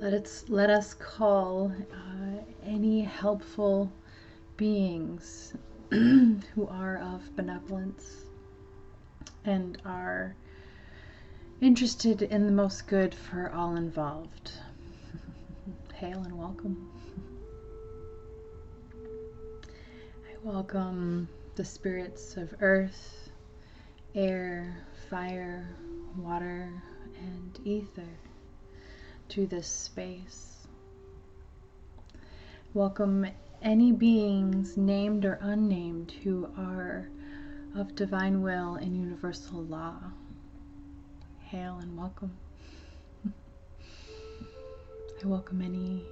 Let us call any helpful beings who are of benevolence and are interested in the most good for all involved. Hail and welcome. I welcome the spirits of earth, air, fire, water, and ether to this space. Welcome any beings, named or unnamed, who are of divine will and universal law. Hail and welcome. I welcome any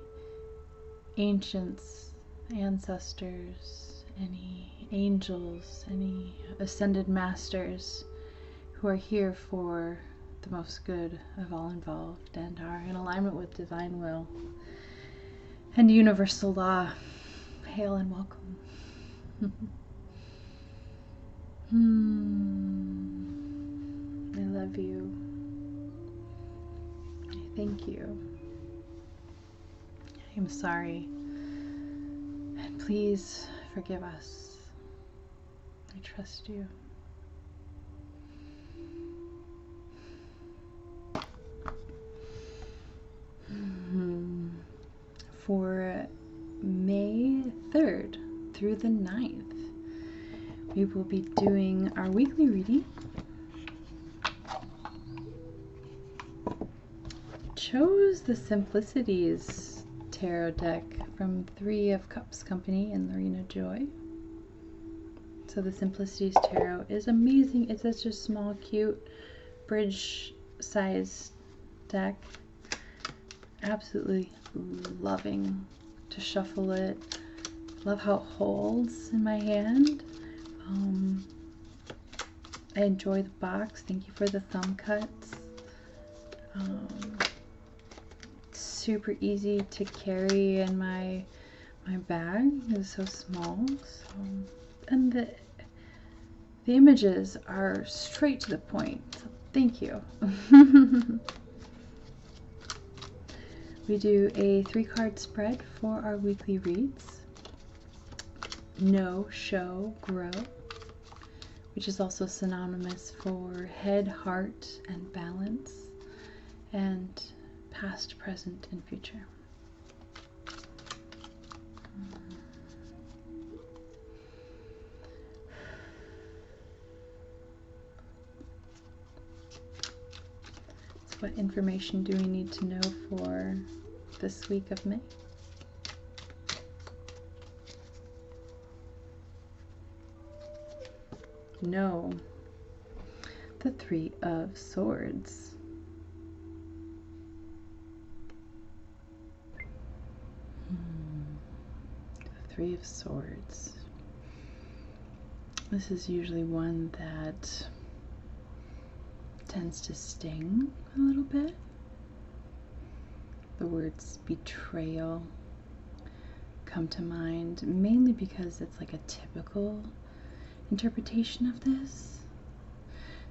ancients, ancestors, any angels, any ascended masters who are here for the most good of all involved and are in alignment with divine will and universal law. Hail and welcome. I love you. I thank you. I am sorry. And please forgive us. I trust you. For May 3rd through the 9th, we will be doing our weekly reading. Chose the Simplicities tarot deck from Three of Cups Company and Lorena Joy. So the Simplicities tarot is amazing. It's such a small, cute, bridge-sized deck. Absolutely loving to shuffle it. Love how it holds in my hand. I enjoy the box. Thank you for the thumb cuts. Super easy to carry in my bag. It's so small. And the images are straight to the point. So thank you. We do a 3-card spread for our weekly reads. Know, show, grow, which is also synonymous for head, heart, and balance, and past, present, and future. So what information do we need to know for this week of May? No. The Three of Swords. The Three of Swords. This is usually one that tends to sting a little bit. The words betrayal come to mind, mainly because it's like a typical interpretation of this.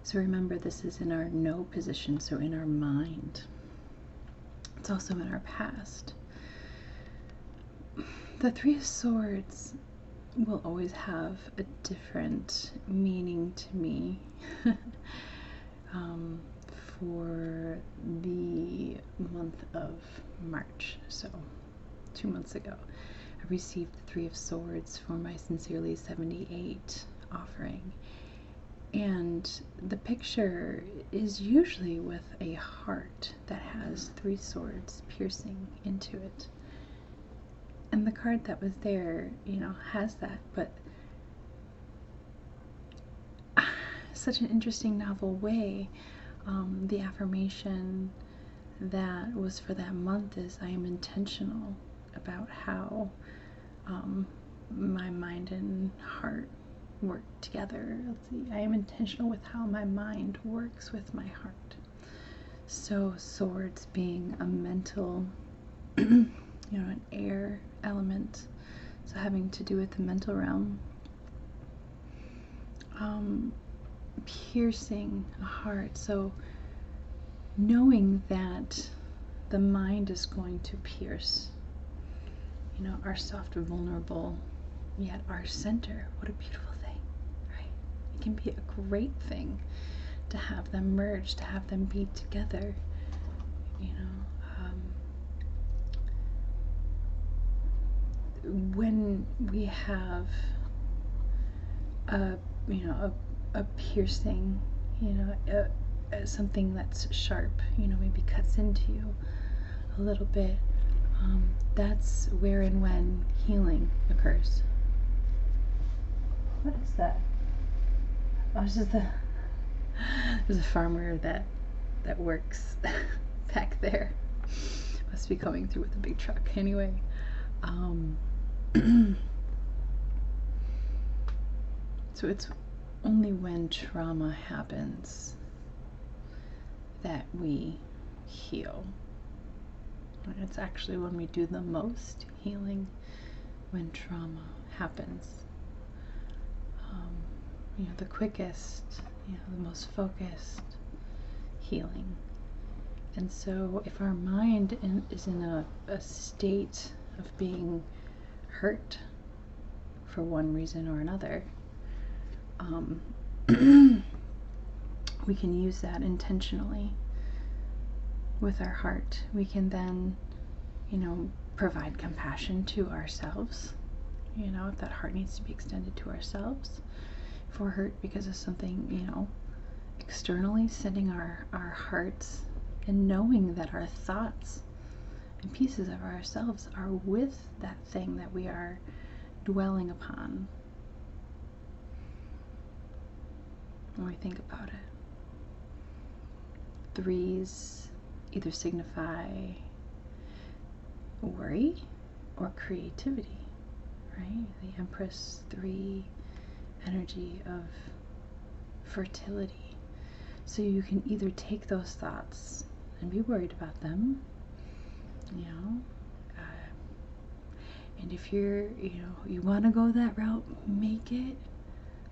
So remember, this is in our know position, so in our mind. It's also in our past. The Three of Swords will always have a different meaning to me for the month of March. So 2 months ago, I received the Three of Swords for my Sincerely 78 offering. And the picture is usually with a heart that has 3 swords piercing into it. And the card that was there, has that, but such an interesting, novel way. The affirmation that was for that month is I am intentional about how my mind and heart work together. Let's see. I am intentional with how my mind works with my heart. So swords being a mental, an air element, so having to do with the mental realm. Piercing a heart. So knowing that the mind is going to pierce, you know, our soft, vulnerable, yet our center. What a beautiful thing, right? It can be a great thing to have them merge, to have them be together, you know. When we have a, you know, a piercing, you know, something that's sharp, you know, maybe cuts into you a little bit, that's where and when healing occurs. What is that? Oh, this is there's a farmer that works back there. Must be coming through with a big truck. Anyway, so it's only when trauma happens that we heal. It's actually when we do the most healing, when trauma happens. You know, the quickest, you know, the most focused healing. And so if our mind is in a state of being hurt for one reason or another, we can use that intentionally with our heart. We can then, you know, provide compassion to ourselves. You know, if that heart needs to be extended to ourselves, if we're hurt because of something, you know, externally, sending our hearts and knowing that our thoughts and pieces of ourselves are with that thing that we are dwelling upon when we think about it. Threes either signify worry or creativity, right? The Empress 3 energy of fertility. So you can either take those thoughts and be worried about them, you know, and if you're, you know, you want to go that route, make it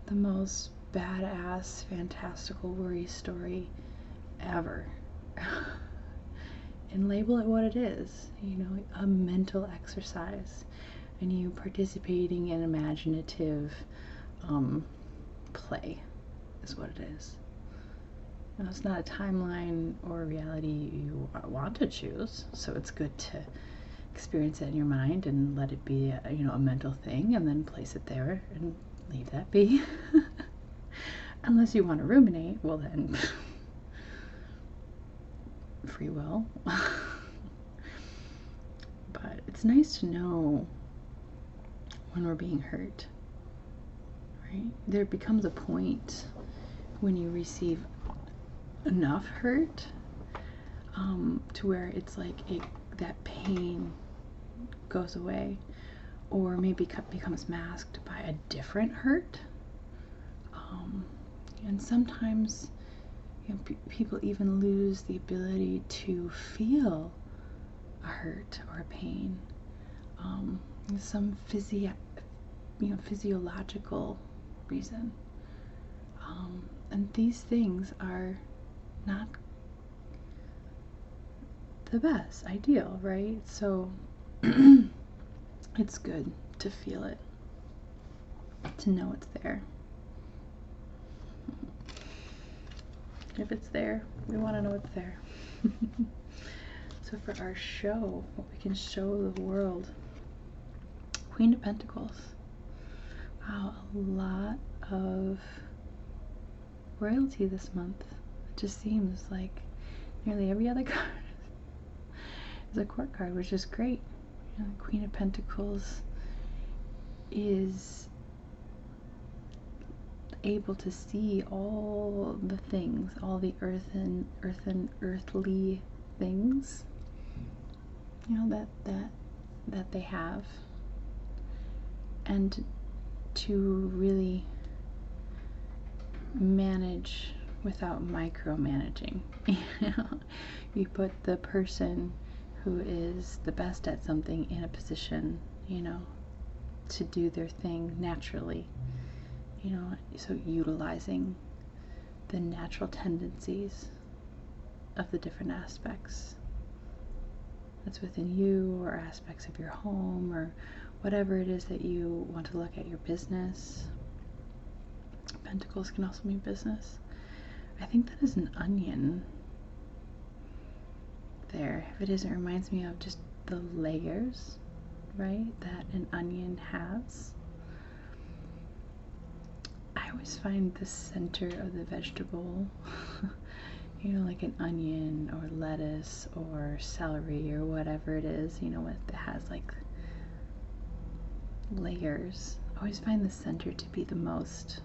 the most badass, fantastical worry story ever. And label it what it is, you know, a mental exercise, and you participating in imaginative play is what it is. Now, it's not a timeline or a reality you want to choose, so it's good to experience it in your mind and let it be a, you know, a mental thing, and then place it there and leave that be. Unless you want to ruminate, well then free will. But it's nice to know when we're being hurt, right? There becomes a point when you receive enough hurt to where it's like that pain goes away, or maybe becomes masked by a different hurt. And sometimes, you know, people even lose the ability to feel a hurt or a pain. Some physiological reason. And these things are not the best, ideal, right? So it's good to feel it, to know it's there. If it's there, we want to know it's there. So for our show, what we can show the world, Queen of Pentacles. Wow, a lot of royalty this month. It just seems like nearly every other card is a court card, which is great. You know, the Queen of Pentacles is able to see all the things, all the earthly things, you know, that they have, and to really manage without micromanaging. You know, you put the person who is the best at something in a position, you know, to do their thing naturally, you know, so utilizing the natural tendencies of the different aspects that's within you, or aspects of your home, or whatever it is that you want to look at, your business. Pentacles can also mean business. I think that is an onion there. If it is, it reminds me of just the layers, right, that an onion has. I always find the center of the vegetable, you know, like an onion or lettuce or celery or whatever it is, you know, it has like layers. I always find the center to be the most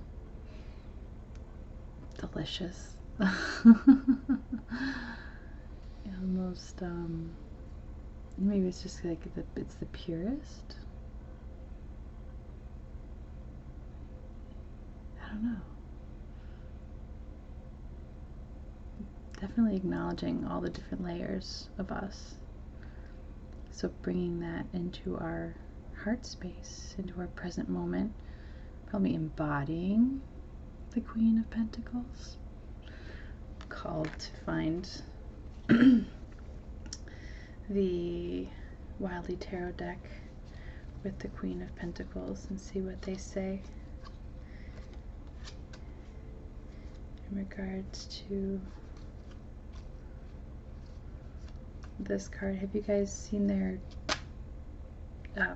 delicious. Yeah, the most, maybe it's just like it's the purest. I don't know. Definitely acknowledging all the different layers of us. So bringing that into our heart space, into our present moment, probably embodying the Queen of Pentacles. Called to find the Wildly Tarot deck with the Queen of Pentacles and see what they say in regards to this card. Have you guys seen their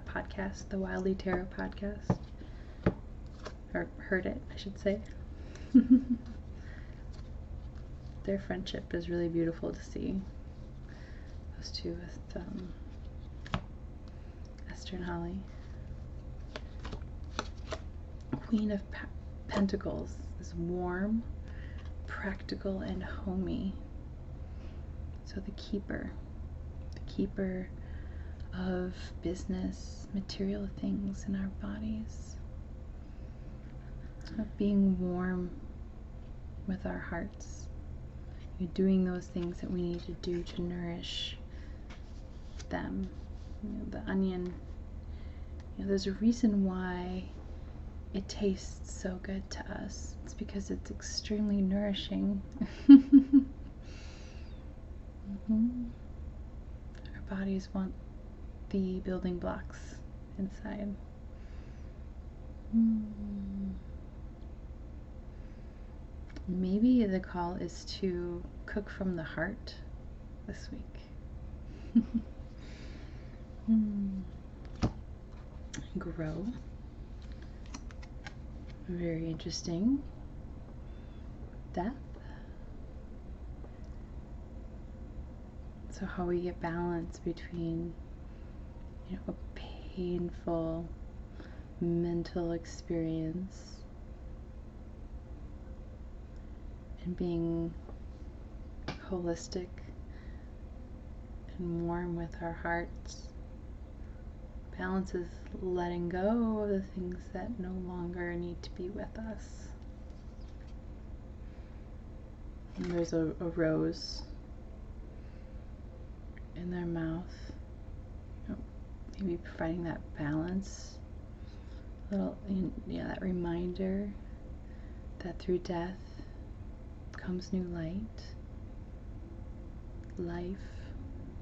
podcast, the Wildly Tarot podcast? Or heard it, I should say. Their friendship is really beautiful to see. Those two with Esther and Holly. Queen of Pentacles is warm, practical, and homey. So the keeper of business, material things in our bodies, of being warm with our hearts. You're doing those things that we need to do to nourish them. You know, the onion, you know, there's a reason why it tastes so good to us. It's because it's extremely nourishing. Our bodies want the building blocks inside. Maybe the call is to cook from the heart this week. Grow. Very interesting. Death. So how we get balance between, you know, a painful mental experience and being holistic and warm with our hearts. Balance is letting go of the things that no longer need to be with us. And there's a rose in their mouth, maybe providing that balance, little, yeah, that reminder that through death comes new light, life,